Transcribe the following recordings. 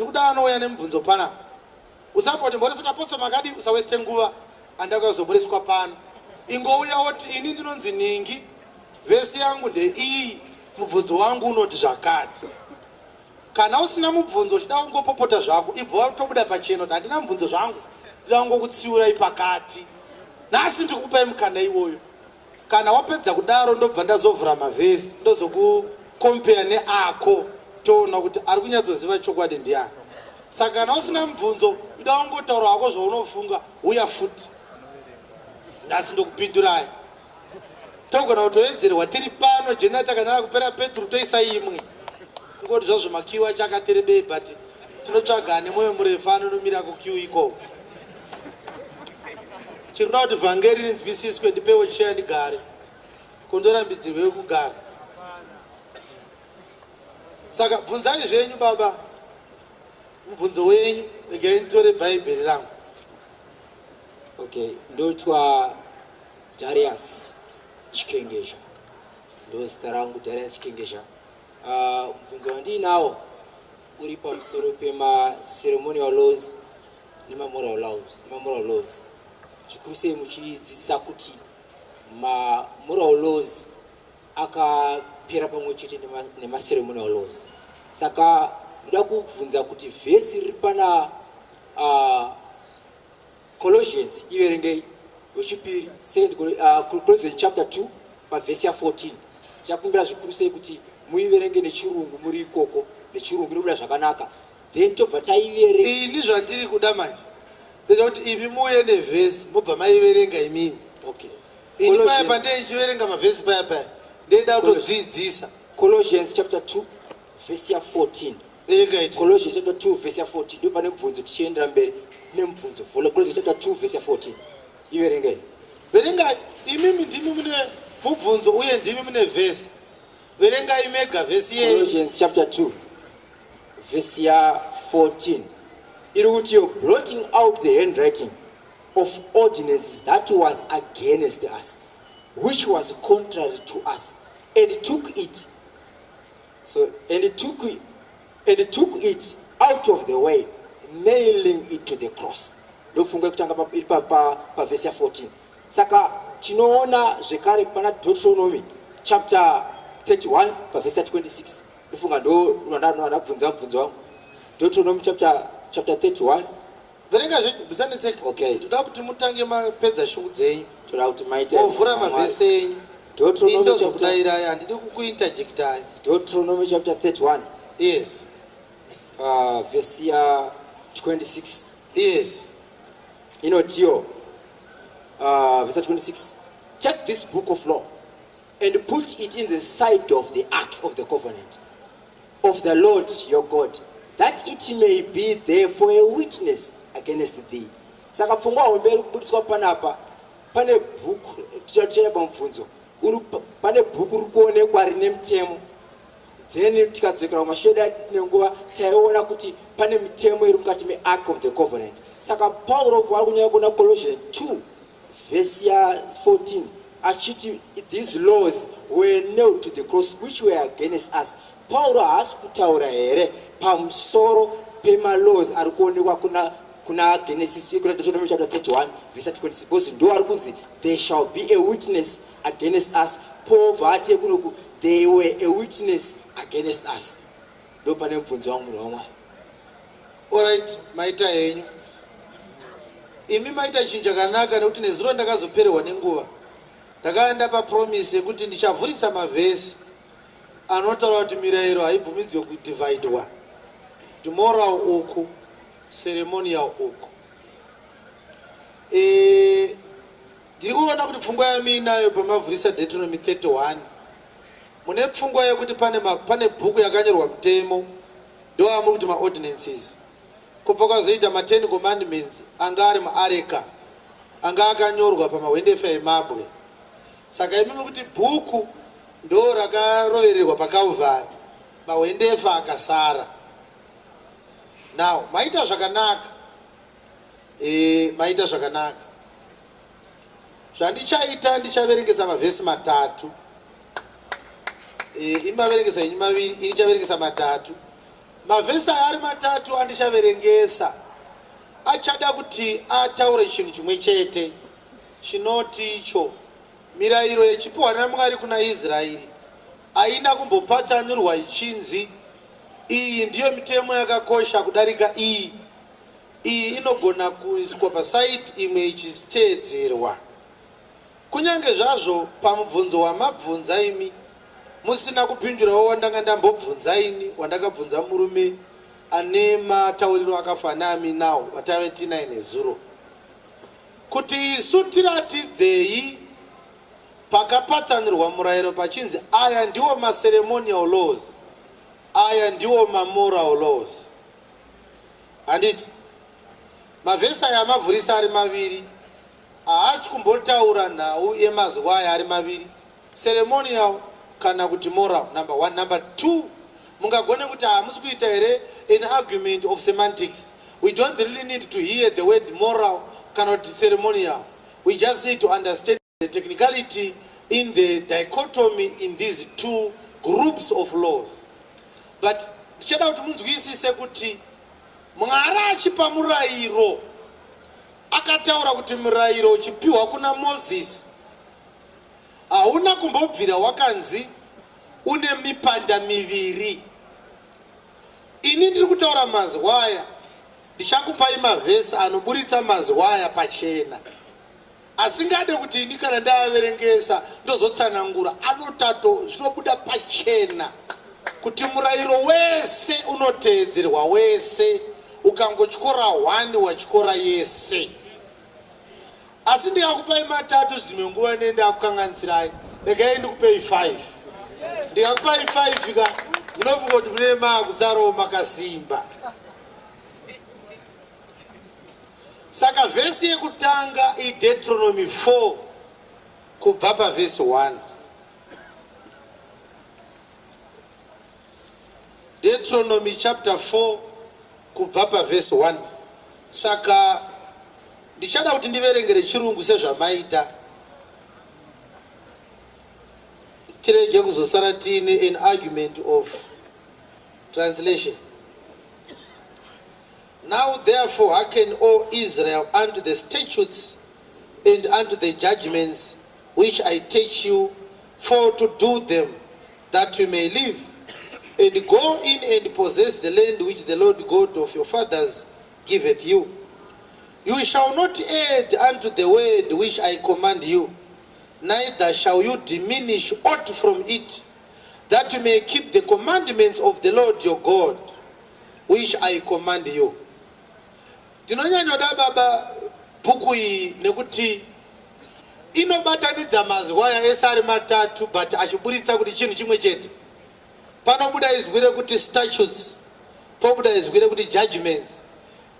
tikuda anouya nemubvunzo pana usapoti mboresota apostle makadi usaweste nguva andakazoburiswa pano ingouya woti ini ndinonzi ningi vhesi yangu ndeiyi mubvunzo wangu unoti zvakati kana usina mubvunzo uchida kungopopota zvako ibva watobuda pacheno kuti handina mubvunzo zvangu ndida kungokutsiura ipakati nhasi ndikupai mukana iwoyo kana wapedza kudaro ndobva ndazovhura mavhesi ndozokukompea neako toona kuti ari kunyatsoziva chokwadi ndiani saka kana usina mubvunzo ida kungotaura wako zvaunofunga uya futi nhasi ndokupindurai togona kutoedzerwa tiri pano jena takanara kupera petro toisa imwe ngoti zvazvo makiu achakaterebei but tinotsvaga nemwoyo murefu anonomira kukiu ikoko chirikuda kuti vhangeri rinzwisiswe ndipewo cheya ndigare kondorambidzirwe kugara saka bvunzai zvenyu baba mubvunzo wenyu regai nditore bhaibheri rangu. Okay, ndotwa Darius Chikengesha ndo zita rangu Darius Chikengesha. Mubvunzo wandinawo uri pamusoro pema ceremonial laws nemamoral laws zvikuru sei muchidzidzisa kuti moral laws akapera pamwe chete nemaceremonial laws. Saka ndoda kubvunza kuti vhesi riri pana Colossians iverengei wechipiri Colossians chapter 2 pavhesi ya 14 chakumbira zvikuru sei kuti muiverenge nechirungu muri ikoko nechirungu inobuda zvakanaka then tobva taiverenga. Iyi ndizvo ndiri kuda manje ndega kuti imi muuye nevhesi mobva maiverenga imimi. Okay, ini paya pandei ndichiverenga mavhesi paya paya ndeida kutodzidzisa. Colossians chapter 2 verse ya 14. Colossians chapter 2 verse ya 14 ndo pane mubvunzo tichiendera mberi nemubvunzo. Colossians chapter 2 verse ya 14 iverengei. Verengai imimi ndimi mune mubvunzo uye ndimi mune vhesi. Verengai mega vhesi ye Colossians chapter 2 verse ya 14 iri kuti you're blotting out the handwriting of ordinances that was against us, which was contrary to us, and took it out of the way, nailing it to the cross. Ndofunga kutanga pa verse ya 14. Saka tinoona zvekare pana Deuteronomy chapter 31 pa verse ya 26. Ndofunga ndo ndabvunza mubvunzo wangu. Deuteronomy chapter 31. verenga zvedu musanetseka. Okay, toda kuti mutange mapedza shungu dzenyu toda kuti maite ovhura mavhesi enyu. Deuteronomy kudayirai handidi kukuinterjectai. Deuteronomy chapter 31. Yes. Verse ya 26. Yes. Inotiyo verse 26. Take this book of law and put it in the side of the ark of the covenant of the Lord your God, that it may be there for a witness against thee. Saka pfungwa homberi kuburiswa panapa pane bhuku tichachera pamubvunzo pane bhuku rikuonekwa rine mutemo, then tikadzokera kumasheda nenguva taiona kuti pane mitemo iri mukati meark of the covenant. Saka Paul vari kunyanya kuona Colossians 2 verse ya 14 achiti these laws were nailed to the cross which were against us. Paul haasi kutaura here pamusoro pema-laws ari kuonekwa kuna Genesis kuna Deuteronomy chapter 31 verse 26 because ndo ari kunzi there shall be a witness against us. Paul vati kunoku they were a witness against us. Ndo pane mubvunzo wangu nomwe. Alright, maita henyu imi maita chinhu chakanaka nekuti nezuro ndakazopererwa nenguva ndakaenda papromise yekuti ndichavhurisa mavhesi anotaura kuti mirayiro haibvumidzwe kudivhaidwa kuti moral uku ceremonial uku. Ndiri kuona kuti pfungwa yami inayo pamavhurisa Deuteronomy 31 mune pfungwa yekuti pane bhuku yakanyorwa mutemo ndo amuri kuti maordinances kubva kwazoita ma10 commandments anga ari maareka anga akanyorwa pamahwendefa emabwe. Saka imimi kuti bhuku ndo rakarovererwa paKalvari mahwendefa akasara. Now maita zvakanaka maita zvakanaka zvandichaita ndichaverengesa mavhesi matatu imaverengesa inyu maviri ini chaverengesa matatu mavhesi aya ari matatu andichaverengesa achada kuti ataure chinhu chimwe chete chinoti icho mirayiro yechipiwa naMwari kuna Israeri aina kumbopatsanurwa ichinzi iyi ndiyo mitemo yakakosha kudarika iyi inogona kuiswa pasaidi imwe ichiteedzerwa. Kunyange zvazvo pamubvunzo wamabvunza imi musina kupindurawo wandanga ndambobvunza ini, wandakabvunza murume ane matauriro akafanami nawo watave tinaine zuro, kuti isu tiratidzei pakapatsanurwa murayiro pachinzi aya ndiwo maceremonial laws, aya ndiwo mamoral laws. Handiti mavhesi aya amavhurisa ari maviri haasi kumbotaura nhau yemazuva aya ari maviri, ceremonial kana kuti moral number 1. Number 2, mungagone kuti hamusi kuita here an argument of semantics. We don't really need to hear the word moral kana kuti ceremonial. We just need to understand the technicality in the dichotomy in these two groups of laws. But ndichada kuti munzwisise kuti Mwari achipa murayiro akataura kuti murayiro uchipiwa kuna Moses hauna kumbobvira wakanzi une mipanda miviri. Ini ndiri kutaura mazwaya, ndichakupai mavhesi anoburitsa mazwaya pachena, asingade kuti ini kana ndaaverengesa ndozotsanangura, anotato zvinobuda pachena kuti murayiro wese unoteedzerwa wese, ukangotyora 1 watyora yese. Asi ndikakupai matatu zvimwe nguva nenda akukanganisirayi, regai ndikupei 5. Ndikakupai 5 ka munofunga kuti mune maakuzarawo makasimba. Saka vhesi yekutanga iDeuteronomy 4 kubva pavhesi 1. Deuteronomy chapter 4 kubva pavhesi 1. Saka ndichada kuti ndiverengere chirungu sezvamaita, tirege kuzosara tiine an argument of translation. Now therefore hearken, O Israel, unto the statutes and unto the judgments which I teach you, for to do them, that you may live, and go in and possess the land which the Lord God of your fathers giveth you. You shall not add unto the word which I command you, neither shall you diminish aught from it, that you may keep the commandments of the Lord your God, which I command you. Ndinonyanyoda baba bhuku iyi nekuti inobatanidza mazwaya ese ari matatu, but achiburitsa kuti chinhu chimwe chete. Panobuda izwi rekuti statutes, pobuda izwi rekuti judgments,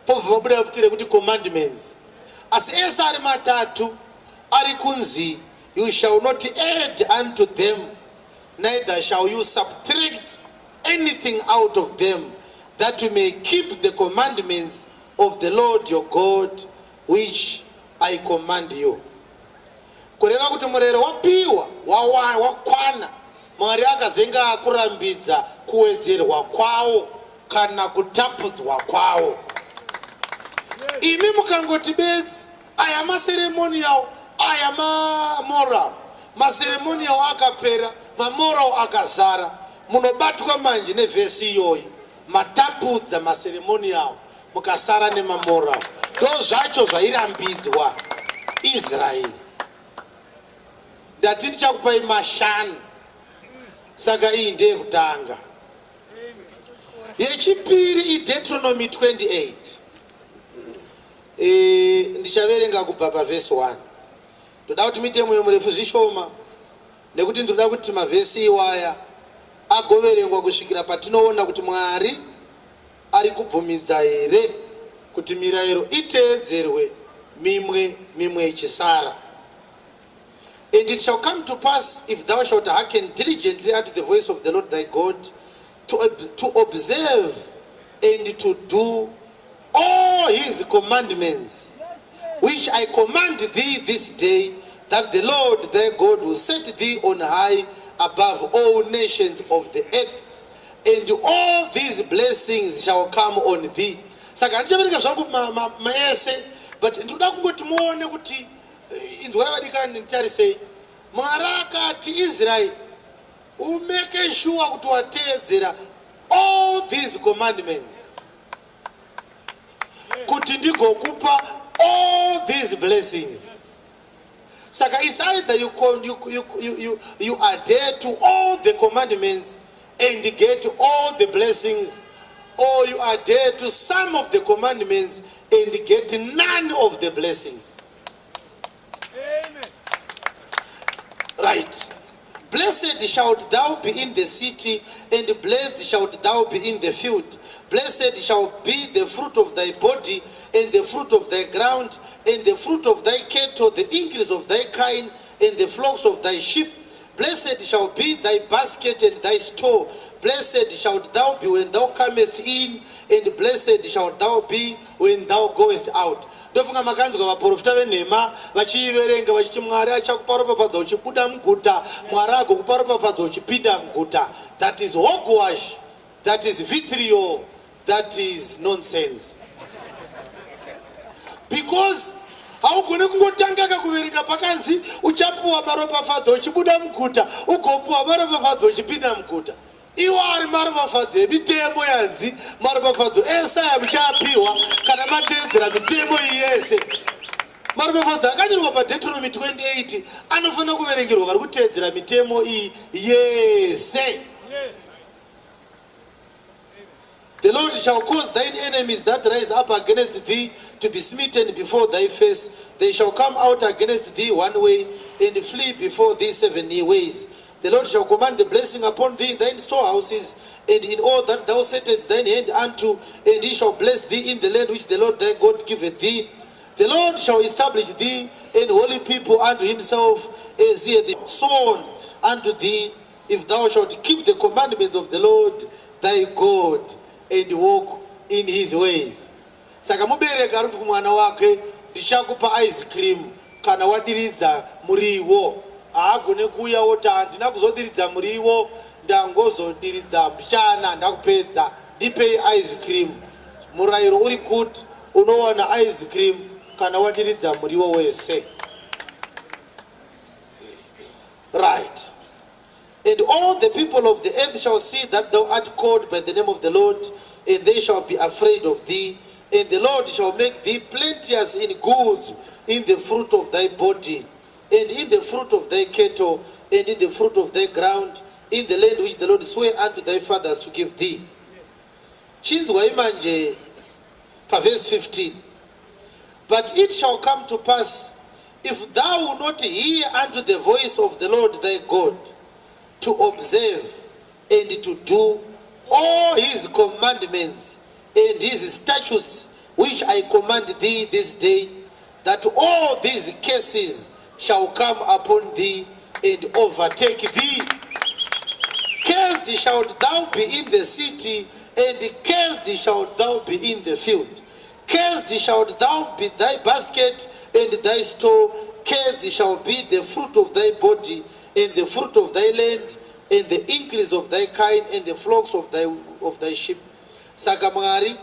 pobuda izwi rekuti commandments. Asi ese ari matatu ari kunzi, you shall not add unto them, neither shall you subtract anything out of them, that you may keep the commandments of the Lord your God, which I command you. Kureva kuti murayiro wapiwa wakwana, Mwari akazenga akurambidza kuwedzerwa kwawo kana kutapudzwa kwawo. Imi mukangoti bedzi aya maceremonial, aya mamoral, maceremonial akapera, mamoral akazara, munobatwa manje nevhesi iyoyi, matapudza maceremonial mukasara nemamoral. Ndo zvacho zvairambidzwa Israeli. Ndati ndichakupai mashanu. Saka iyi ndeyekutanga. Yechipiri iDeuteronomy 28. Ndichaverenga kubva pavhesi 1. Ndoda kuti mitemo yomurefu zvishoma, nekuti ndoda kuti mavhesi iwaya agoverengwa kusvikira patinoona kuti Mwari ari kubvumidza here kuti mirayiro iteedzerwe mimwe ichisara. And it shall come to pass, if thou shalt hearken diligently unto the voice of the Lord thy God, to observe and to do all his commandments, which I command thee this day, that the Lord thy God will set thee on high above all nations of the earth, and all these blessings shall come on thee. Saka handichaverenga zvangu maese, but ndoda kungoti muone kuti inzwai vadikani nditarisei. Mwari akati Israel, umeke sure kuti wateedzera all these commandments, kuti ndigokupa all these blessings. Saka it's either you adhere to all the commandments and get all the blessings, or you adhere to some of the commandments and get none of the blessings. Amen. Right. Blessed shalt thou be in the city, and blessed shalt thou be in the field. Blessed shall be the fruit of thy body, and the fruit of thy ground, and the fruit of thy cattle, the increase of thy kine, and the flocks of thy sheep. Blessed shall be thy basket and thy store. Blessed shalt thou be when thou comest in, and blessed shalt thou be when thou goest out. Ndofunga makanzwa vaprofita venhema vachiiverenga vachiti Mwari achakuparopafadza uchibuda muguta, Mwari agokuparopafadza uchipinda muguta. That is hogwash, that is vitriol, that is nonsense. Because haugone kungotanga kakuverenga pakanzi uchapuwa maropafadza uchibuda muguta, ugopuwa maropafadza uchipinda muguta. Iwo ari maropafadza emitemo yanzi, maropafadza ese muchapiwa kana mateedzera mitemo iyi yese. Maropafadza akanyorwa paDichotomy 28 anofanira kuverengerwa vari kuteedzera mitemo iyi yese. The Lord shall cause thine enemies that rise up against thee to be smitten before thy face. They shall come out against thee one way, and flee before thee 7 ways. The Lord shall command the blessing upon thee in thine storehouses, and in all that thou settest thine hand unto, and he shall bless thee in the land which the Lord thy God giveth thee. The Lord shall establish thee an holy people unto himself, as he hath sworn unto thee, if thou shalt keep the commandments of the Lord thy God, and walk in his ways. Saka mubereka ari kuti mwana wake ndichakupa ice cream kana wadiridza muriwo. Haagone kuuya woti handina kuzodiridza muriwo, ndangozodiridza mbichana ndakupedza, ndipei ice cream. Murayiro uri kuti unowana ice cream kana wadiridza muriwo wese. Right. And all the people of the earth shall see that thou art called by the name of the Lord, and they shall be afraid of thee. And the Lord shall make thee plenteous in goods, in the fruit of thy body, and in the fruit of thy cattle, and in the fruit of thy ground, in the land which the Lord sware unto thy fathers to give thee. Chinzwa imanje pa verse 15. But it shall come to pass, if thou wilt not hear unto the voice of the Lord thy God, to observe and to do all his commandments and his statutes which I command thee this day, that all these curses shall come upon thee and overtake thee. Cursed shalt thou be in the city, and cursed shalt thou be in the field. Cursed shalt thou be thy basket and thy store. Cursed shall be the fruit of thy body, and the fruit of thy land, and the increase of thy kine, and the flocks of thy sheep. Saka Mwari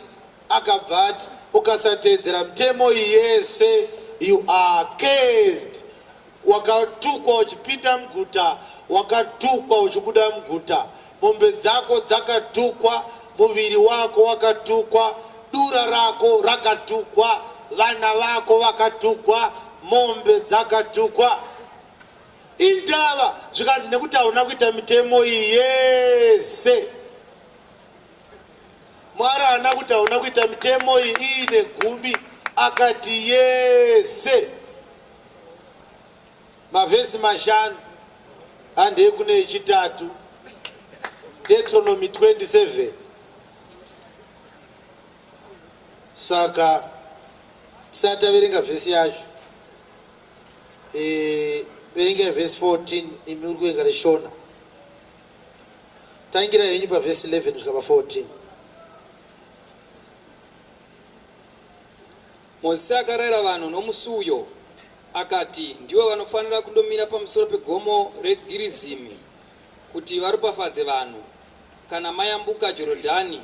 akabvat ukasateedzera mitemo yese, you are cursed. Wakatukwa uchipinda muguta, wakatukwa uchibuda muguta. Mombe dzako dzakatukwa, muviri wako wakatukwa, dura rako rakatukwa, vana vako vakatukwa, mombe dzakatukwa. Indava zvikanzi nekuti hauna kuita mitemo iyi yese. Mwari haana kuti hauna kuita mitemo iyi ine gumi, akati yese. Mavhesi mashanu handei kune echitatu, Dichotomy 27. Saka tisataverenga vhesi yacho, verenga vhesi 14 imi uri kuverenga reshona. Tangira henyu pavhesi 11 kusvika pa14. Mozisi akarayira vanhu nomusuyo akati ndivo vanofanira kundomira pamusoro pegomo reGerizimu kuti varopafadze vanhu. kana mayambuka Jorodhani,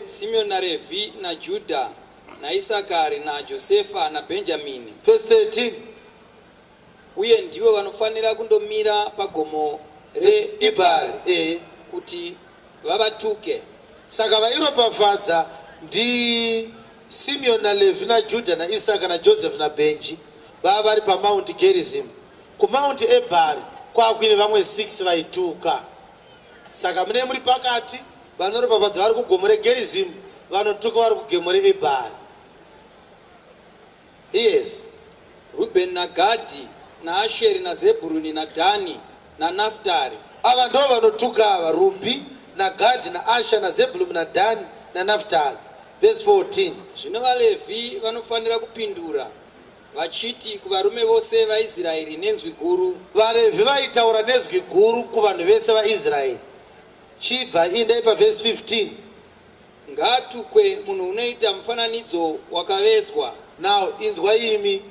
Simeon na Levi na Juda na Isakari na Josefa na Benjamini. Verse 13. Uye ndiwe vanofanira kundomira pagomo reEbhari kuti vavatuke. Saka vairopafadza ndi Simeon na Levi na Juda na Isaka na Joseph na Benji vava vari paMount Gerizim. KuMount Ebhari kwakuine vamwe 6 vaituka. Saka mune muri pakati vanoropafadza vari kugomo reGerizim, vanotuka vari kugomo reEbhari. Yes. Ruben na Gadi na Asheri na Zebhuruni na Dhani na Naftari. Ava ndo vanotuka ava, Rubi na Gadi na Asha na Zebhuluni na Dhani na Naftali. Verse 14. Zvino vaLevhi vanofanira kupindura vachiti kuvarume vose vaIsraeri nenzwi guru. VaLevhi vaitaura nezwi guru kuvanhu vese vaIsraeri. Chibva indai paverse 15. Ngaatukwe munhu unoita mufananidzo wakavezwa. Now inzwa imi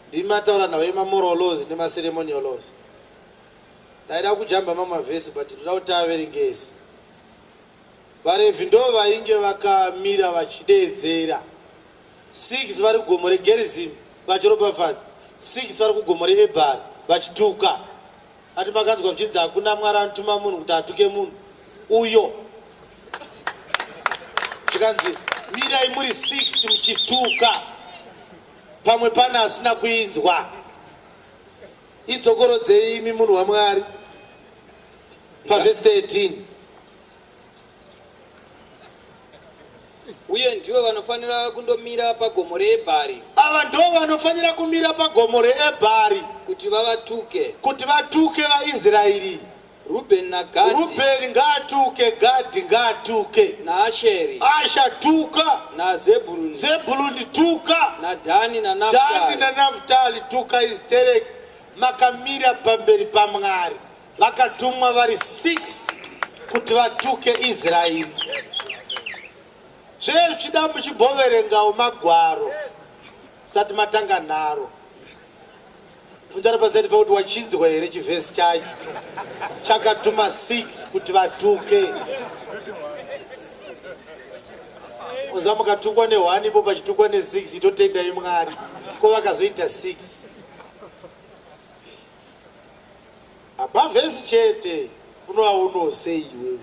ndimataura nawo emamoral laws nemaceremonial laws. Ndaida kujamba mamavhesi but toda kuti averengezi. VaLevhi ndo vainge vakamira vachideedzera. 6 vari kugomo reGerizim vachiropafadza, 6 vari kugomo reEbhari vachituka. Ati makanzwa zvichinzi hakuna Mwari anotuma munhu kuti atuke munhu uyo. Zvikanzi mirai muri 6 muchituka, pamwe pana asina kuinzwa. Idzokorodzei imi munhu waMwari. Paverse 13. Uye ndiwe vanofanira kundomira pagomo reEbhari. Ava ndo vanofanira kumira pagomo reEbhari kuti vavatuke. Kuti vatuke vaIsraeri. Ruben na Gadi. Rubeni ngaatuke, Gadi ngaatuke. Na Asheri. Asha tuka. Na Zebhuluni. Zebhuluni tuka. Na Dhani na Naftali. Dhani na Naftali tuka isterek. Makamira pamberi paMwari. Vakatumwa vari 6 kuti vatuke Israeri. Zvechida muchibhoverengawo magwaro sati matanga naro. Funzara pasati pakuti wachinzwa here chivhesi chacho chakatuma 6 kuti vatuke. Uza mukatukwa ne1 ipo pachitukwa ne6 itotendai Mwari ko vakazoita 6. Apa vhesi chete unosei iwewe.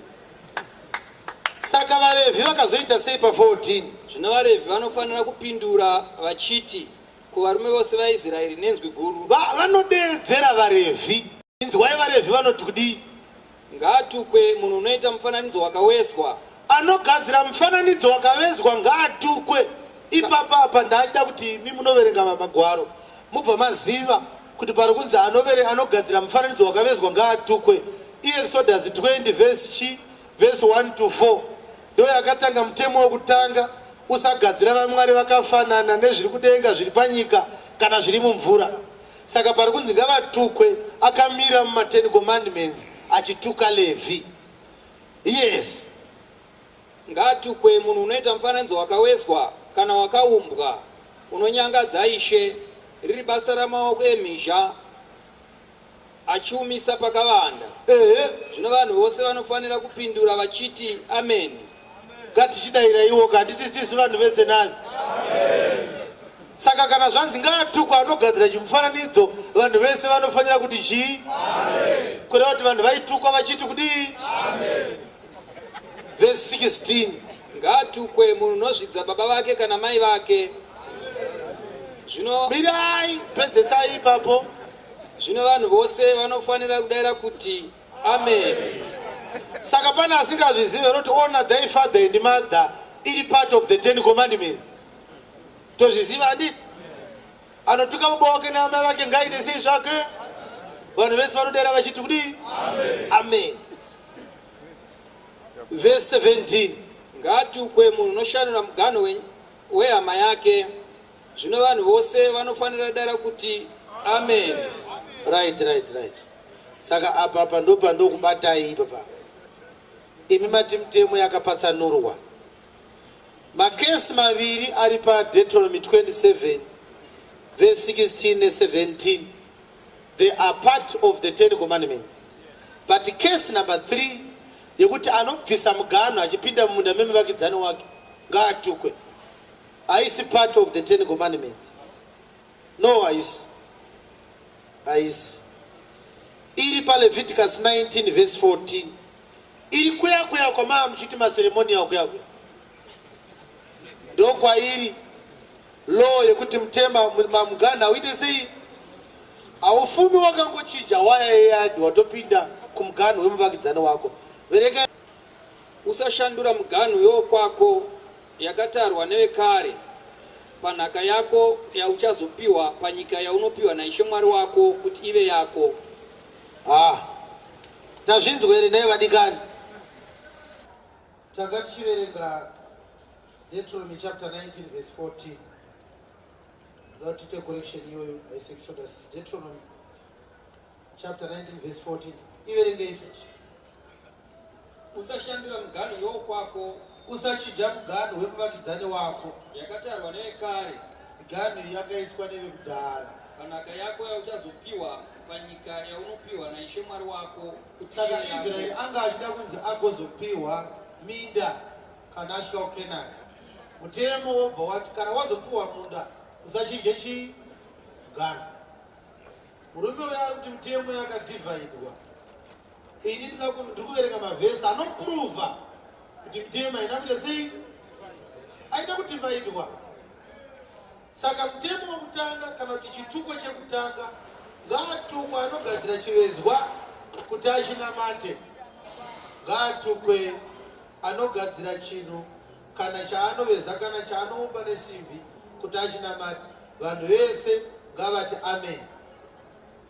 Saka vaLevhi vakazoita sei pa 14. Zvino vaLevhi vanofanira kupindura vachiti kuvarume vose vaIsraeri nenzwi guru. Vanodeedzera vaLevhi. Inzwai vaLevhi vanoti kudii? Ngaatukwe munhu unoita mufananidzo wakavezwa. Anogadzira mufananidzo wakavezwa ngaatukwe. Ipapa apa ndachida kuti imi munoverenga magwaro mubva maziva kuti pari kunzi anogadzira mufananidzo wakavezwa ngaatukwe. Exodus 20 verse 1 to 4. Ndo yakatanga mutemo wokutanga, usagadzira vamwari vakafanana nezviri kudenga zviri panyika kana zviri mumvura. Saka pari kunzi ngavatukwe, akamira muma10 commandments achituka Levi. Yes. Ngaatukwe munhu unoita mufananidzo wakavezwa kana wakaumbwa unonyangadza Ishe, riri basa ramaoko emhizha achiumisa pakavanda. Zvino vanhu vose vanofanira kupindura vachiti amen. Ngatichidayira iwo kati tisi vanhu vese nazi. Saka kana zvanzi ngaatukwe anogadzira chimufananidzo, vanhu vese vanofanira kuti chii? Amen. Kureva kuti vanhu vaitukwa vachiti kudii? Amen. Verse 16. Ngaatukwe munhu unozvidza baba vake kana mai vake. Zvino mirai pedzesai ipapo. Zvino vanhu vose vanofanira kudayira kuti amen. Saka pana asingazvizive roti honor thy father and mother iri part of the 10 commandments. Tozviziva handiti? Anotuka baba wake namai vake ngaite sei zvake? Vanhu vese vanodayira vachiti kudii? Amen. Amen. Verse 17. Ngaatukwe munhu unoshanura muganho wehama yake. Zvino vanhu vose vanofanira kudayira kuti amen. Right. Saka apa ndo pandokubatai papa. Imi mati mutemo yakapatsanurwa. Makesi maviri ari pa Dichotomy 27 verse 16 and 17. They are part of the 10 commandments. But case number 3 yekuti anobvisa mugano achipinda mumunda memuvakidzani wake ngaatukwe. Haisi part of the 10 commandments. No, haisi. Iri paLeviticus 19 verse 14. Iri kuya kwa mchiti maseremoni ya kuya. Ndo kwa iri law yekuti mtema mugano uite sei aufumi wakangochinja waya yeyadi watopinda kumugano wemuvakidzani wako. Vereka usashandura mugano yokwako yakatarwa nevekare panhaka yako yauchazopiwa panyika yaunopiwa naIshe Mwari wako kuti ive yako. Tazvinzwa here naye vadikani? Tanga tichiverenga Dichotomy chapter 19 verse 14. Toda kuti tiite correction iyoyo haisi Exodus. Dichotomy chapter 19 verse 14. Iverengei futi. Usashandura mugano yokwako, usachinja mugano wemuvakidzani wako yakatarwa nevekare, migano yakaiswa nevekudhara panhaka yako yauchazopiwa panyika yaunopiwa naIshe Mwari wako kuti saka ive yako. Israeri anga achida kunzi agozopiwa minda kana asvika kuKenani. Mutemo wobva wati kana wazopiwa munda usachinje chimugano. Murume uyo ari kuti mutemo yakadivhaidwa. Ini ndiri kuverenga mavhesi anoprova kuti mutemo haina kuita sei, haina kudivhaidwa. Saka mutemo wekutanga kana kuti chituko chekutanga ngaatukwe anogadzira chivezwa kuti achinamate. Ngaatukwe anogadzira chinhu kana chaanoveza kana chaanoumba nesimbi kuti achinamate. Vanhu vese ngavati amen.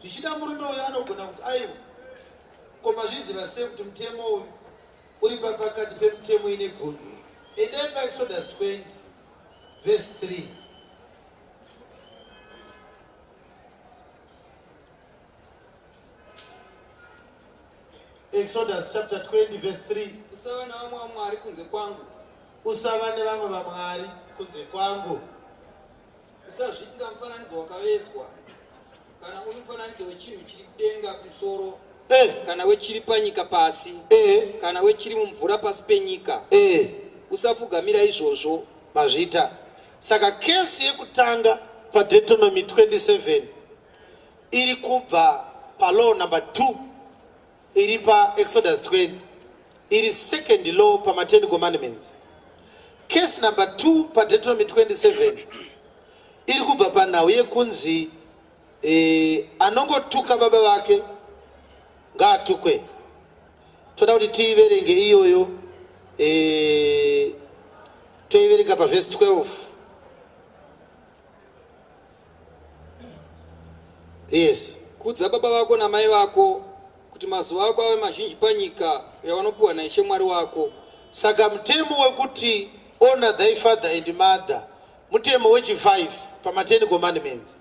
Zvichida murume uyo anogona kuti aiwa koma zviziva sei kuti mutemo uyu uri pakati pemutemo ine gono. Endai paExodus 20 verse 3. Exodus chapter 20 verse 3. Usava navamwe vamwari kunze kwangu. Usava nevamwe vamwari kunze kwangu. Usazviitira mufananidzo wakaveswa kana uri mufananidzo wechinhu chiri kudenga kumusoro kana wechiri panyika pasi kana wechiri mumvura pasi penyika. Usapfugamira izvozvo mazvita. Saka kesi yekutanga paDichotomy 27 iri kubva palaw number 2 iri paExodus 20 iri second law pama10 commandments. Case number 2 paDichotomy 27 iri kubva panhau yekunzi anongotuka baba vake ngaatukwe. Toda kuti tiiverenge iyoyo toiverenga paverse 12. Yes. Kudza baba vako namai vako kuti mazuva ako ave mazhinji panyika yavanopiwa naIshe Mwari wako. Saka mutemo wekuti honor thy father and mother mutemo wechi5 pama10 commandments.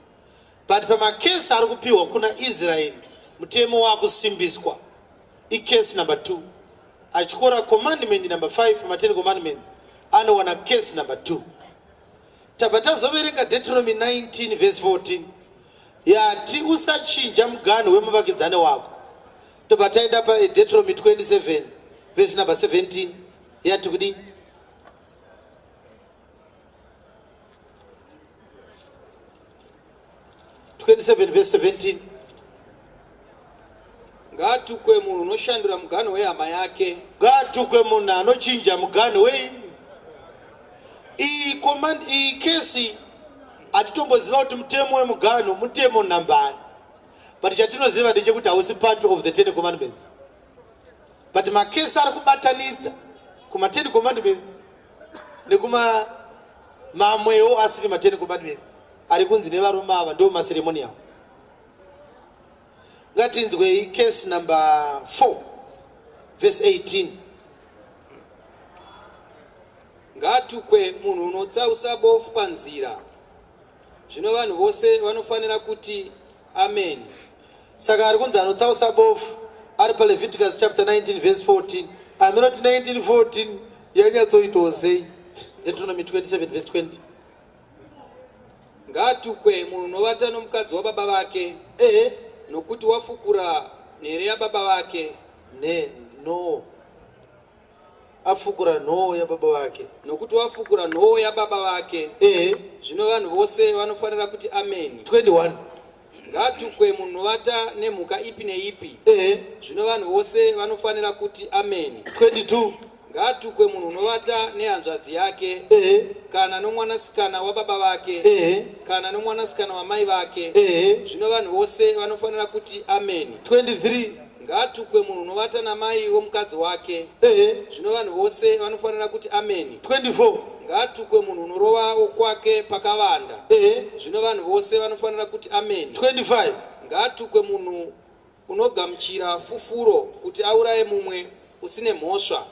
But pamakesi ari kupiwa kuna Israeli mutemo wakusimbiswa icase number 2. Achikora commandment number 5 pama10 commandments anowana case number 2. Tabva tazoverenga Dichotomy 19 verse 14 yati usachinja mugano wemuvakidzani wako. Tobva taenda paDichotomy 27 verse number 17 yati kudi 27 verse 17. Ngaatukwe munhu unoshandura mugano wehama yake. Ngaatukwe munhu anochinja mugano we. Iyi kesi atitomboziva kuti mutemo wemugano mutemo nambani. But chatinoziva ndechekuti hausi part of the 10 commandments. But makesi ari kubatanidza kuma 10 commandments nekuma mamwewo asiri ma 10 commandments ari kunzi nevarume ava ndo maseremoni avo. Ngatinzwe case number 4 verse 18. Ngaatukwe munhu unotsausa bofu panzira. Zvino vanhu vose vanofanira kuti amen. Saka ari kunzi anotsausa bofu ari paLeviticus chapter 19 verse 14. Aminoti 19:14 yanyatsoitwa sei? Dichotomy 27 verse 20. Ngaatukwe munhu unovata nomukadzi wababa vake. Nokuti Nokuti wafukura nhere yababa vake. No. afukura nhoo yababa vake, nokuti wafukura nhoo yababa vake, zvino vanhu vose vanofanira kuti ameni. 21. Ngatukwe munhu unovata nemhuka ipi neipi, zvino vanhu vose vanofanira kuti ameni. 22. Ngatukwe munhu unovata nehanzvadzi yake, kana nomwanasikana wababa vake, kana nomwanasikana wamai vake, zvino vanhu vose vanofanira kuti ameni. 23. Ngatukwe munhu unovata namai womukadzi wake, zvino vanhu vose vanofanira kuti ameni. 24. Ngatukwe munhu unorova wokwake pakavanda, zvino vanhu vose vanofanira kuti ameni. 25. Ngatukwe munhu unogamuchira fufuro kuti auraye mumwe usine mhosva,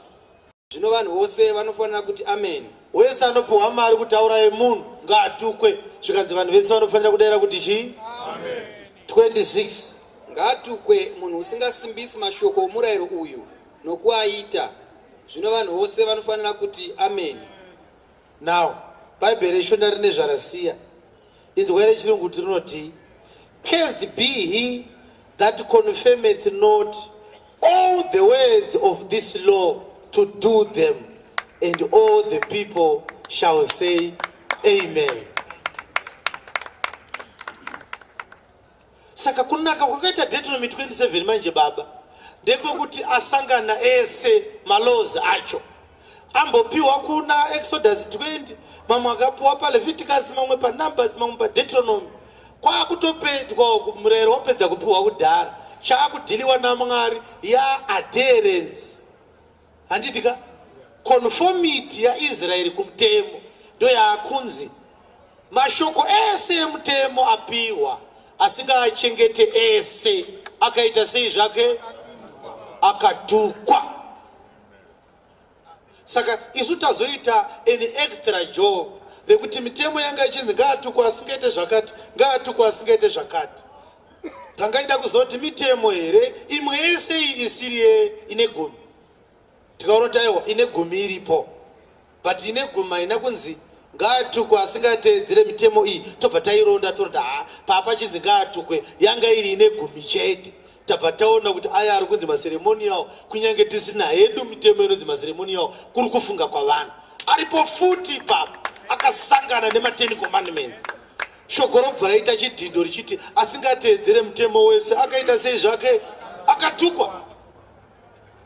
zvino vanhu vose vanofanira kuti ameni. Wese anopuhwa mari kuti auraye munhu ngaatukwe. Zvikanzi vanhu vese vanofanira kudavira kuti chii? Amen. 26. Ngatukwe munhu usingasimbisi mashoko omurayiro uyu nokuaita, zvino vanhu vose vanofanira kuti ameni. Now, Bible rishona rine zvarasiya. Inzwa rechirungu kuti rinoti, cursed be he that confirmeth not all the words of this law to do them, and all the people shall say amen. Saka kunaka kwakaita Dichotomy 27 manje baba ndekwekuti asangana ese malozi acho ambopiwa kuna Exodus 20, mamwe akapiwa paLeviticus, mamwe paNumbers, mamwe paDichotomy. Kwakutopedwa murayiro wapedza kupiwa kudhara, chaakudhiliwa naMwari ya adherence, handitika conformity yaIsraeri kumutemo ndo yaakunzi mashoko ese emutemo apiwa asingachengete ese akaita sei zvake akatukwa. Saka isu tazoita an extra job rekuti mitemo yanga ichinzi ngaatukwa asingaite zvakati, ngaatukwa asingaite zvakati. Tangaida kuzoti mitemo here imwe yese isiri ine gumi, tikaona aiwa ine gumi iripo, but ine gumi haina kunzi ngaatukwe asingateedzere mitemo iyi. Tobva taironda toroti papa chinzi ngaatukwe yanga iri ine gumi chete. Tabva taona kuti aya ari kunzi maseremonial, kunyange tisina hedu mitemo inonzi maseremonial, kuri kufunga kwavanhu. Aripo futi papa akasangana nema10 commandments. Shoko robva raita chidhindo richiti asingateedzere mutemo wese akaita sei zvake akatukwa.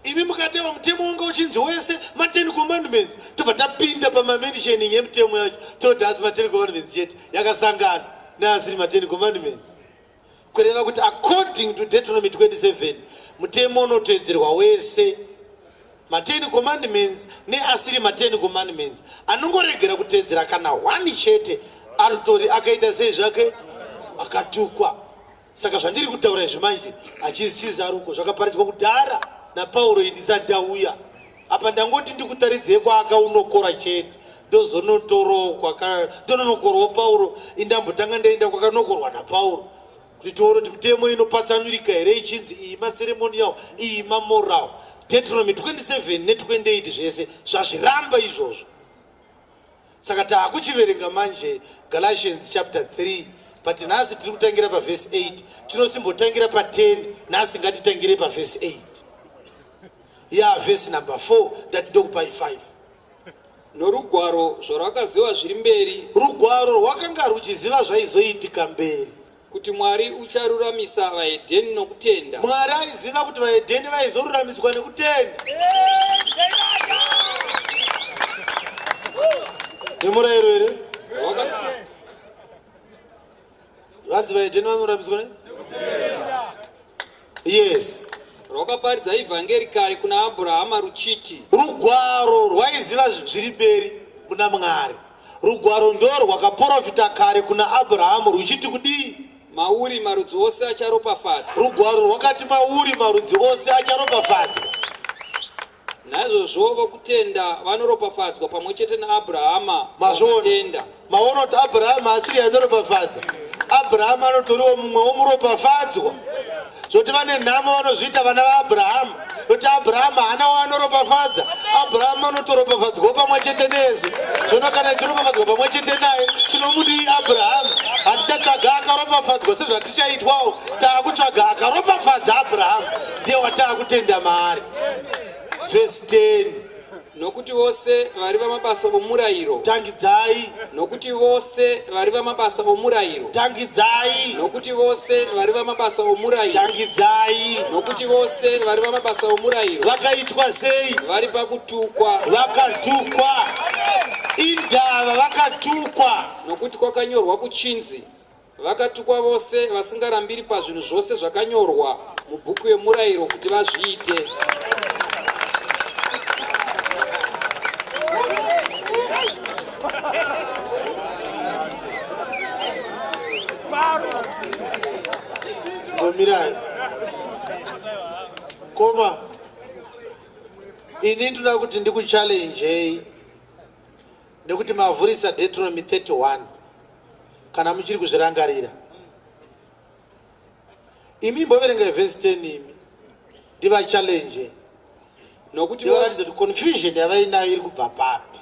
Imi mukatewa mutemo wanga uchinzi wese ma10 commandments, tobva tapinda pamamentioning yemutemo yacho toti asi ma10 commandments chete yakasangana neasiri ma10 commandments. Kureva kuti according to Dichotomy 27 mutemo unoteedzerwa wese, ma10 commandments neasiri ma10 commandments. Anongoregera kuteedzera kana 1 chete anotori akaita sei zvake akatukwa. Saka zvandiri kutaura zvimanje achisi chizaruko zvakaparidzwa kudhara naPauro ndisati ndauya apa. Ndangoti ndikutaridzei kwaakaunokora chete ndozononokorwa Pauro. Indambotanga ndaenda kwakanokorwa naPauro kuti toona kuti mitemo inopatsanurika here ichinzi iyi maseremonial iyi mamoral. Dichotomy 27 ne28 zvese zvazviramba izvozvo. Saka taakuchiverenga manje Galatians chapter 3, but nhasi tiri kutangira paverse 8. Tinosimbotangira pa10, nhasi ngatitangire paverse 8. Verse number 4 ndatinokupai 5. Norugwaro zvarakaziva zviri mberi, rugwaro rwakanga ruchiziva zvaizoitika mberi, kuti Mwari ucharuramisa vahedheni nokutenda. Mwari aiziva kuti vahedheni vaizoruramiswa nekutenda. Nemurayiro here vanzi vahedheni vanoruramiswa nekutenda. Yes. Rwakaparidza ivhangeri kare kuna Abhurahama ruchiti, rugwaro rwaiziva zviri mberi kuna Mwari. Rugwaro ndo rwakaprofita kare kuna Abhurahamu ruchiti kudii? mauri marudzi ose acharopafadzwa. Rugwaro rwakati mauri marudzi ose acharopafadzwa. Naizvozvo vokutenda vanoropafadzwa pamwe chete naAbhurahama vakatenda. Maona kuti Abhurahama asiri anoropafadza. Abhurahama anotoriwo mumwe womuropafadzwa. Zvoti vane nhamo vanozviita vana vaAbhurahama, kuti Abhurahama haana waanoropafadza. Abhurahama anotoropafadzwa pamwe chete nesu. Zvino kana tiropafadzwa pamwe chete naye tinomudii Abhurahama? Hatichatsvaga akaropafadzwa sezvatichaitwawo. Taakutsvaga akaropafadza Abhurahama, ndiye wataakutenda maari. Verse 10. nokuti vose vari vamabasa omurayiro tangidzai nokuti vose vari vamabasa omurayiro tangidzai nokuti vose vari vamabasa omurayiro tangidzai nokuti vose vari vamabasa omurayiro vakaitwa sei vari pakutukwa vakatukwa indava vakatukwa nokuti kwakanyorwa kuchinzi vakatukwa vose vasingarambiri pazvinhu zvose zvakanyorwa mubhuku yemurayiro kuti vazviite. Mirai koma ini ndoda kuti ndikuchallenge nekuti mavhurisa Dichotomy 31 kana muchiri kuzvirangarira imi mboverenga verse 10 imi ndivachallenge nokuti varatidza kuti confusion yavainayo iri kubva papi.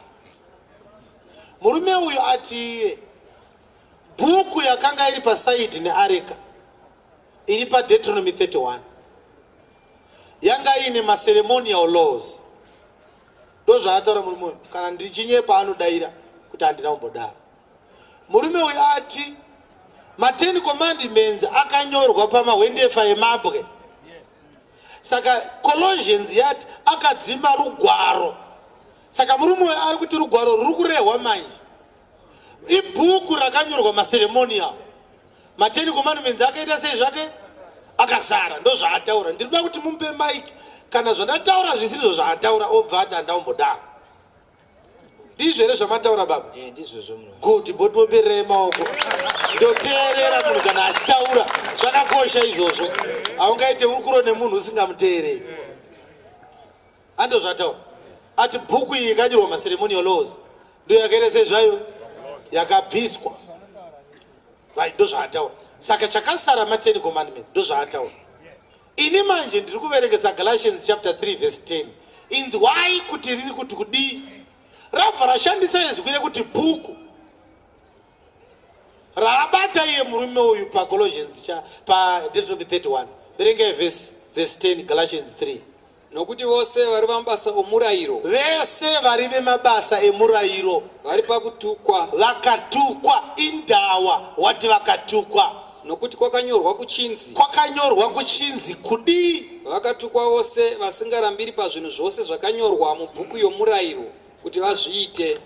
Murume uyu ati bhuku yakanga iri pasaidi neareka iri paDichotomy 31 yanga ine maceremonial laws. Ndozvaataura murume uyu kana ndichinyepa anodaira kuti handina kumbodaro. Murume uyu ati ma10 commandments akanyorwa pamahwendefa emabwe. Saka Colossians yati akadzima rugwaro. Saka murume uyu ari kuti rugwaro ruri kurehwa manje. Ibhuku rakanyorwa maceremonial. Ma10 commandments akaita sei zvake akazara. Ndozvaataura. Ndinoda kuti mumpe mike kana zvandataura zvisizvo zvaataura obva ati handaombodaro. Ndizvo here zvamataura baba? Ndizvo munhu. Good, mbotombererei maoko. Ndoteerera munhu kana achitaura. Zvakakosha izvozvo. Haungaite ukuro nemunhu usingamuteereri. Andozvataura. Ati bhuku iyi yakanyorwa maceremonial laws. Ndiyo yakaita sezvayo yakabviswa. Right, ndozvaataura. Saka chakasara ma10 commandments ndozvaataura. Ini manje ndiri kuverengesa Galatians chapter 3 verse 10. Inzwai kuti riri kuti kudii. Rabva rashandisa izwi rekuti bhuku raabata iye murume uyu paColossians paDichotomy 31. Verengai verse 10 Galatians 3. Nokuti vose vari vamabasa omurayiro vese vari vemabasa emurayiro vari pakutukwa vakatukwa indawa wati vakatukwa nokuti kwakanyorwa kuchinzi kudii vakatukwa vose vasingarambiri pazvinhu zvose zvakanyorwa mubhuku yomurayiro kuti vazviite.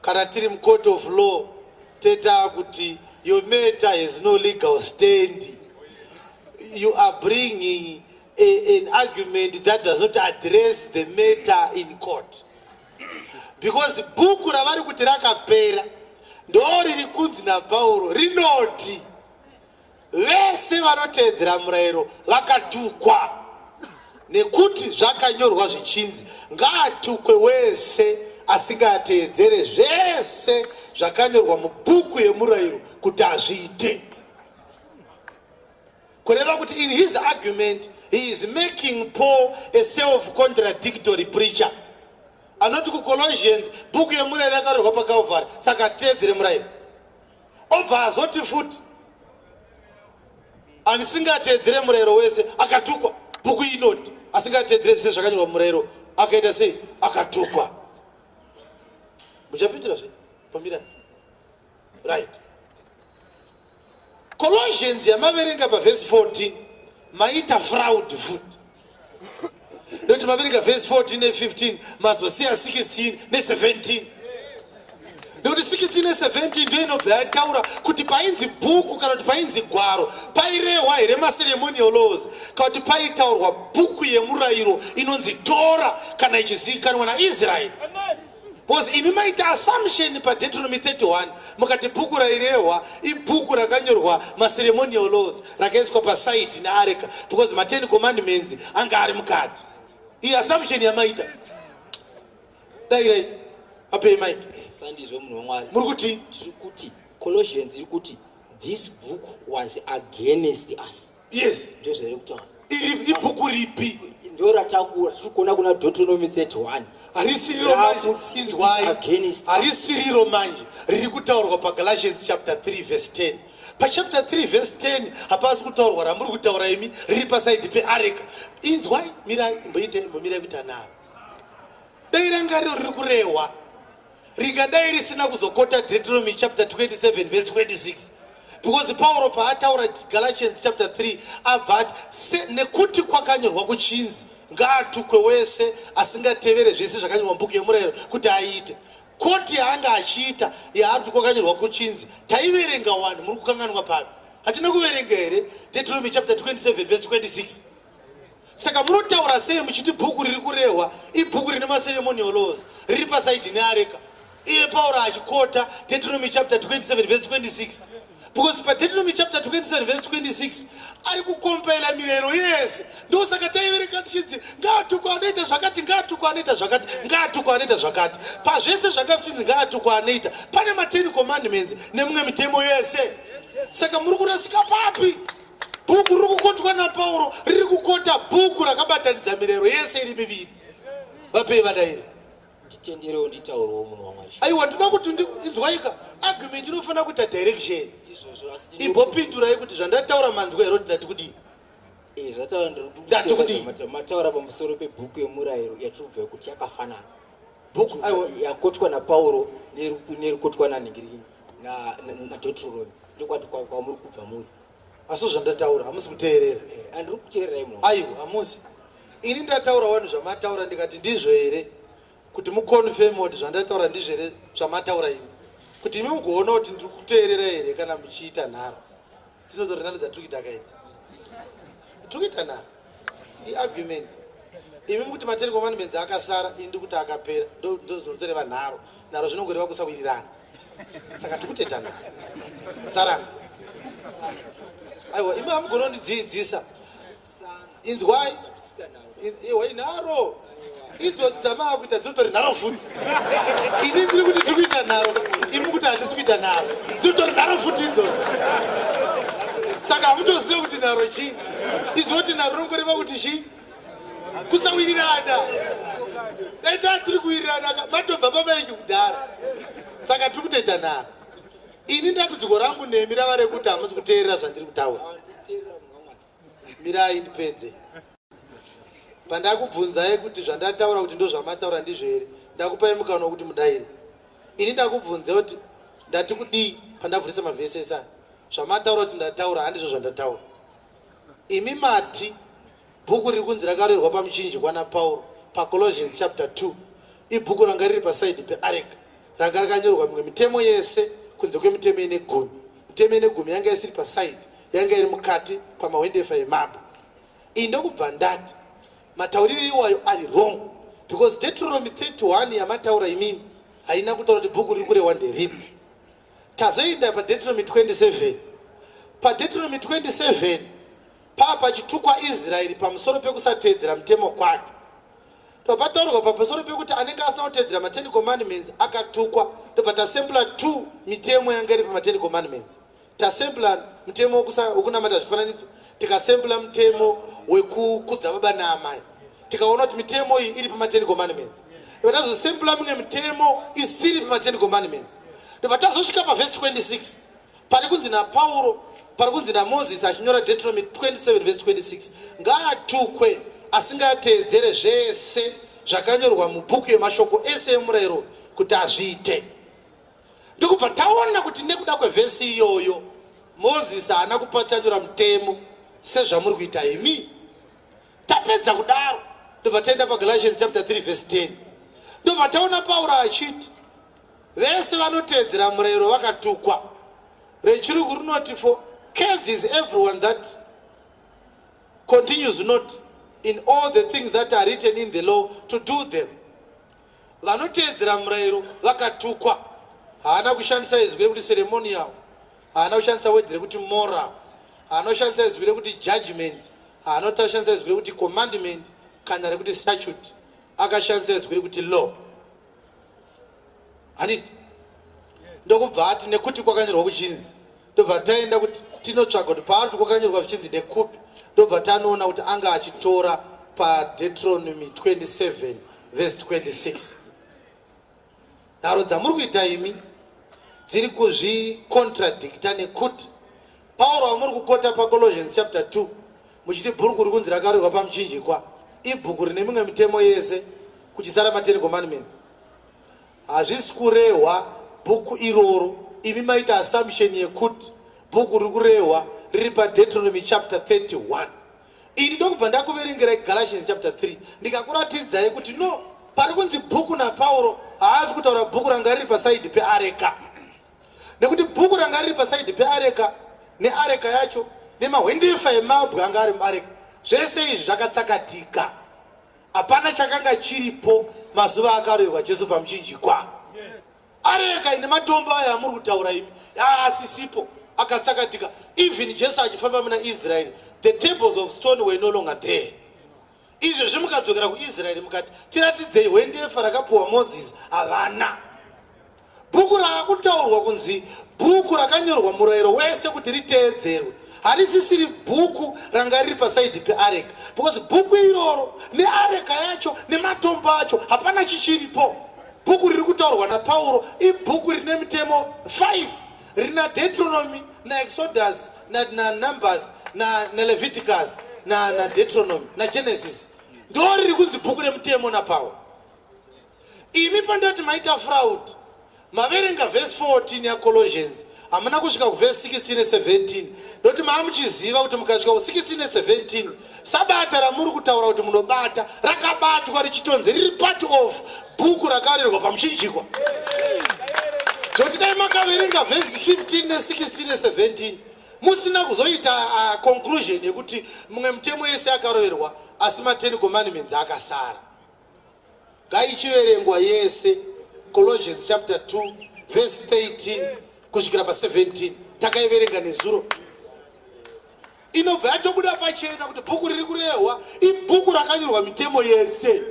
Kana tiri mucourt of law teta kuti your matter has no legal stand. You are bringing an argument that does not address the matter in court. Because bhuku ravari kuti rakapera ndoriri kunzi naPauro rinoti vese vanoteedzera murayiro vakatukwa nekuti zvakanyorwa zvichinzi ngaatukwe wese asingateedzere zvese zvakanyorwa mubhuku yemurayiro kuti azviite. Kureva kuti in his argument he is making Paul a self-contradictory preacher. Anoti kuColossians bhuku yemurayiro yakanyorwa paCalvary saka teedzere murayiro. Obva azoti futi anisingateedzere murayiro wese akatukwa. Bhuku inoti asingateedzere zvese zvakanyorwa murayiro akaita sei akatukwa. Muchapindura sei? Pamira. Right. Colossians yamaverenga paverse 14 maita fraud food. Noti maverenga verse 14 ne15 mazosiya 16 ne17. Noti 16 ne17 ndio inobva yataura kuti painzi bhuku kana kuti painzi gwaro pairehwa here maceremonial laws kana kuti paitaurwa bhuku yemurayiro inonzi Torah kana ichizivikanwa naIsrael. Because imi maita assumption paDichotomy 31 mukati bhuku rairehwa ibhuku rakanyorwa maceremonial laws rakaiswa pasaiti neareka because ma10 commandments anga ari mukati. Iyi assumption yamaita dairai apei mike sandizvo munhu waMwari muri kuti tiri kuti Colossians iri kuti this book was against us. yes ndozvo riri kutaura ibhuku ripi ndora takuona kuna Dichotomy 31 harisiriro manje inzwai harisiriro manje riri kutaurwa paGalatians chapter 3 verse 10 pachapter 3 verse 10 hapasi kutaurwa ramuri kutaura imi riri pasaidi peareka inzwai mirai imbomirai kuti anaro dai ranga riro riri kurehwa rikadai risina kuzokota Dichotomy chapter 27 verse 26 because Paul paataura Galatians chapter 3 abva nekuti kwakanyorwa kuchinzi ngaatukwe wese asingatevere zvese zvakanyorwa mubhuku yemurayiro kuti aite koti yaanga achiita yaari kwakanyorwa kuchinzi taiverenga wani muri kukanganwa papi hatina kuverenga here Dichotomy chapter 27 verse 26 saka munotaura sei muchiti bhuku riri kurehwa ibhuku rine maceremonial laws riri pasaidi neareka iye Paul achikota Dichotomy chapter 27 verse 26 because paDichotomy chapter 27 verse 26 ari kukompela mirero yese ndosaka taivereka tichidzi ngaatukwe anoita zvakati ngaatukwe anoita zvakati ngaatukwe anoita zvakati pazvese zvanga vichinzi ngaatukwe anoita pane ma10 commandments nemumwe mitemo yese saka muri kurasika papi bhuku riri kukotwa naPauro riri kukota bhuku rakabatanidza mirero yese iri miviri vapei vadairi titenderewo nditaurawo munhu waMwari aiwa ndinoda kuti inzwaika argument inofanira kuita direction ibopindurai kuti zvandataura manzwa here ndati kudii mataura pamusoro pebhuku yemurayiro yatirikubva kuti yakafanana bhuku yakotwa naPauro nerikotwa naDichotomy ndokwati kwamuri kubva muri asi zvandataura hamusi kuteerera andiri kuteerera imo aiwa hamusi ini ndataura vanhu zvamataura ndikati ndizvo here kuti muconfirm kuti zvandataura ndizvo here zvamataura imi kuti imi mugoona kuti ndiri kuteerera here kana muchiita nharo dzinotori nharo dzatikuita kaidzi tikuita nharo iargument imi mukuti ma10 commandments akasara ini ndikuti akapera ndozvinotoreva nharo nharo zvinongoreva kusawirirana saka tikuteta nharo saranga aiwa imi hamugona kundidzidzisa inzwai iwa inharo idzodzi dzamaa kuita dzinotori nharo futi ini ndiri kuti tiri kuita nharo imi kuti handisi kuita nharo dzinotori nharo futi idzodzi saka hamutoziva kuti nharo chii izvoti nharo rinongoreva kuti chii kusawirirana daita tiri kuwirirana matobva pamaiki kudhara saka tiri kutoita nharo ini dambudziko rangu nemi rava rekuti hamusi kuteerera zvandiri kutaura mirai ndipedze pandakubvunzai kuti zvandataura kuti ndo zvamataura ndizvo here ndakupai mukana wekuti mudaire ini ndakubvunzai kuti ndati kudii pandavhurisa mavhesi esa zvamataura kuti ndataura handizvo zvandataura imi mati bhuku riri kunzi rakarerwa pamuchinjikwa naPauro paColossians chapter 2 ibhuku ranga riri pasaidi peareka ranga rakanyorwa mimwe mitemo yese kunze kwemitemo ine 10 mitemo ine 10 yanga isiri pasaidi yanga iri mukati pamahwendefa emabwe iyi ndokubva ndati matauriri iwayo ari wrong because Dichotomy 31 yamataura imimi haina kutaura kuti bhuku riri kurehwa nderipi tazoenda paDichotomy 27 paDichotomy 27 pachitukwa Israeri pamusoro pekusateedzera mutemo kwacho pataurwa pamusoro pekuti anenge asina kuteedzera ma10 commandments akatukwa tobva tasempla 2 mitemo yanga iri pama10 commandments tasempla mutemo wekunamata zvifananidzo tikasempla mutemo wekukudza baba naamai tikaona kuti mitemo iyi iri pama10 commandments tobva tazosempla mimwe mitemo isiri pama10 commandments tobva tazosvika pavhesi 26 pari kunzi naPauro pari kunzi naMozisi achinyora Dichotomy 27 verse 26 ngaatukwe asingateedzere zvese zvakanyorwa mubhuku yemashoko ese emurayiro kuti azviite ndikubva taona kuti nekuda kwevhesi iyoyo Mozisi haana kupatsanura mutemo sezvamuri kuita imi tapedza kudaro ndobva taenda paGalatians chapter 3 verse 10 ndobva taona Pauro achiti vese vanoteedzera murayiro vakatukwa rechirungu rinoti for cursed is everyone that continues not in all the things that are written in the law to do them. Vanoteedzera murayiro vakatukwa. Haana kushandisa izwi rekuti ceremonial, haana kushandisa word rekuti moral, haana kushandisa izwi rekuti judgment, haana kushandisa izwi rekuti commandment kana rekuti statute, akashandisa izwi rekuti law. Handiti ndokubva ati nekuti kwakanyorwa kuchinzi ndobva taenda kuti tinotsvaga kuti paari kwakanyorwa kuchinzi nekupi ndobva tanoona kuti anga achitora paDichotomy 27 verse 26. nharo dzamuri kuita imi dziri kuzvicontradicta nekuti Pauro amuri kukota paColossians chapter 2 muchiti bhuku rikunzi rakarorwa pamuchinjikwa ibhuku rine mimwe mitemo yese kuchisara ma10 commandments. Hazvisi kurehwa bhuku iroro imi maita assumption yekuti bhuku riri kurehwa riri paDichotomy chapter 31. Ini ndokubva ndakuverengera Galatians chapter 3 ndikakuratidzai kuti no, pari kunzi bhuku naPauro haasi kutaura bhuku ranga riri pasaidi peareka, nekuti bhuku ranga riri pasaidi peareka neareka yacho nemahwendefa emabwe anga ari muareka, zvese izvi zvakatsakatika. Hapana chakanga chiripo mazuva akarorerwa Jesu pamuchinjikwa. Areka ine matombo aya amuri kutaura imi asisipo, akatsakatika. Even Jesu achifamba muna Israel, the tables of stone were no longer there. Izvo zvimukadzokera kuIsraeri mukati tiratidzei hwendefa rakapuwa Moses, havana. Bhuku rakutaurwa kunzi bhuku rakanyorwa murayiro wese kuti riteedzerwe harisisiri bhuku ranga riri pasaidi peareka, because bhuku iroro neareka yacho nematombo acho hapana chichiripo. Bhuku riri kutaurwa naPauro ibhuku rine mitemo 5, rina Dichotomy naExodus naNumbers naLeviticus naDichotomy naGenesis, ndo riri kunzi bhuku remutemo naPauro. Imi pandati maita fraud maverenga verse 14 yaColossians hamuna kusvika kuverse 16 ne17, noti maamuchiziva kuti mukasvika ku16 ne17 sabata ramuri kutaura kuti munobata rakabatwa richitonzi riri part of bhuku rakarerwa pamuchinjikwa. Zvoti dai makaverenga verse 15 ne16 ne17 musina kuzoita conclusion yekuti mumwe mutemo yese yakaroverwa asi ma10 commandments akasara. Ngaichiverengwa yese Colossians chapter 2 verse 13 kusvikira pa17 takaiverenga nezuro. Inobva yatobuda pachena kuti bhuku riri kurehwa ibhuku rakanyorwa mitemo yese.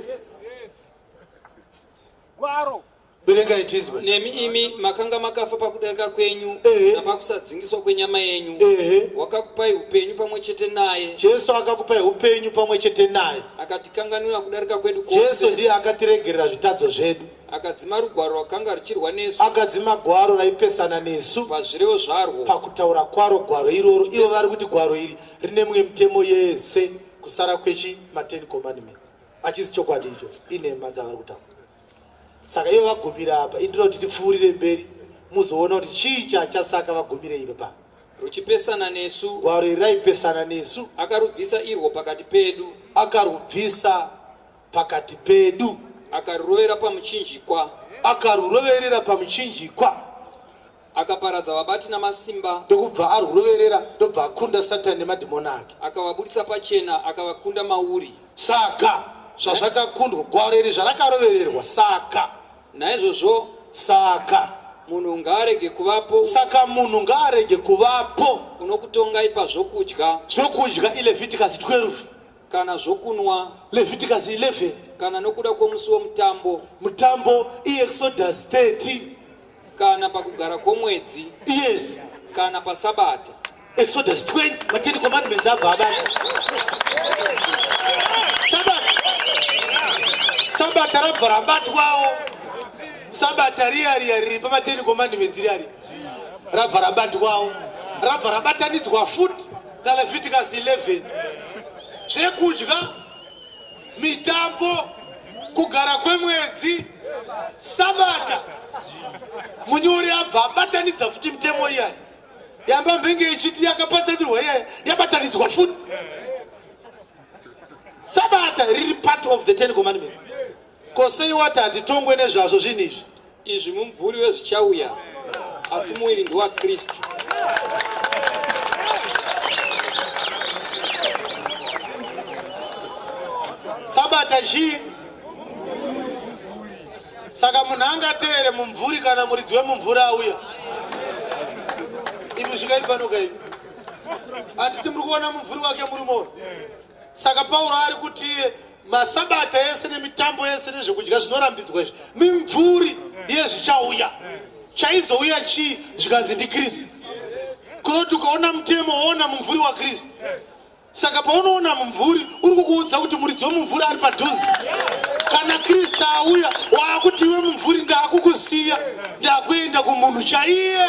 Verenga itinzwe. Nemi imi makanga makafa pakudarika kwenyu napakusadzingiswa kwenyama yenyu, wakakupai upenyu pamwe chete naye. Jesu akakupai upenyu pamwe chete naye, akatikanganwira kudarika kwedu kwose. Jesu ndiye akatiregerera zvitadzo zvedu, akadzima rugwaro rwakanga ruchirwa nesu, akadzima gwaro raipesana nesu pazvirevo zvarwo, pakutaura kwaro gwaro iroro. Ivo vari kuti gwaro iri rine mimwe mitemo yese kusara kwechi ma10 commandments. Achisi chokwadi icho, inhema dzavari kutaura. Saka ivo vagumira apa, indira kuti tipfuurire mberi muzoona kuti chii chasaka vagumire ipa pa ruchipesana nesu. Gwaro iri raipesana nesu, akarubvisa irwo pakati pedu, akarubvisa pakati pedu, akarurovera pamuchinjikwa, akaruroverera pamuchinjikwa, akaparadza vabati namasimba, ndokubva aruroverera ndobva akunda Satani nemadhimoni ake, akavabudisa pachena akavakunda mauri. Saka zvazvakakundwa gwaro iri zvarakarovererwa, saka naizvozvo saka munhu ngaarege kuvapo, saka munhu ngaarege kuvapo unokutongai pazvokudya, zvokudya iLeviticus 12 kana zvokunwa Leviticus 11 kana nokuda kwomusi womutambo, mutambo iExodus 30 kana pakugara kwomwedzi, yes, kana pasabata. Exodus 20 ma10 commandments abva abata. Sabata rabva rabatwawo, sabata riya riri pama10 commandments riyari rabva rabatwawo, rabva rabatanidzwa futi naLeviticus 11. Zvekudya, mitambo, kugara kwemwedzi, sabata, munyori abva abatanidza futi mitemo iyaya yamba mbenge ichiti yakapatsanirwa iyaya yabatanidzwa futi. Sabata riri part of the 10 commandments. Kosei wati hatitongwe nezvazvo zvinhu izvi. Izvi mumvuri wezvichauya, asi muviri ndowaKristu. Sabata chii? Saka munhu angateere mumvuri kana muridzi wemumvuri auya. Imi svikai panoka imi. Handiti muri kuona mumvuri wake muri moyo. Saka Pauro ari kuti masabata yese nemitambo yese nezvekudya zvinorambidzwa izvi mimvuri yezvichauya. Chaizouya chii zvikanzi ndiKristu. Kuroti ukaona mutemo woona mumvuri waKristu. Saka paunoona mumvuri uri kukuudza kuti muridzi wemumvuri ari padhuze. Kana Kristu auya wakuti iwe mumvuri ndakukusiya ndakuenda kumunhu chaiye.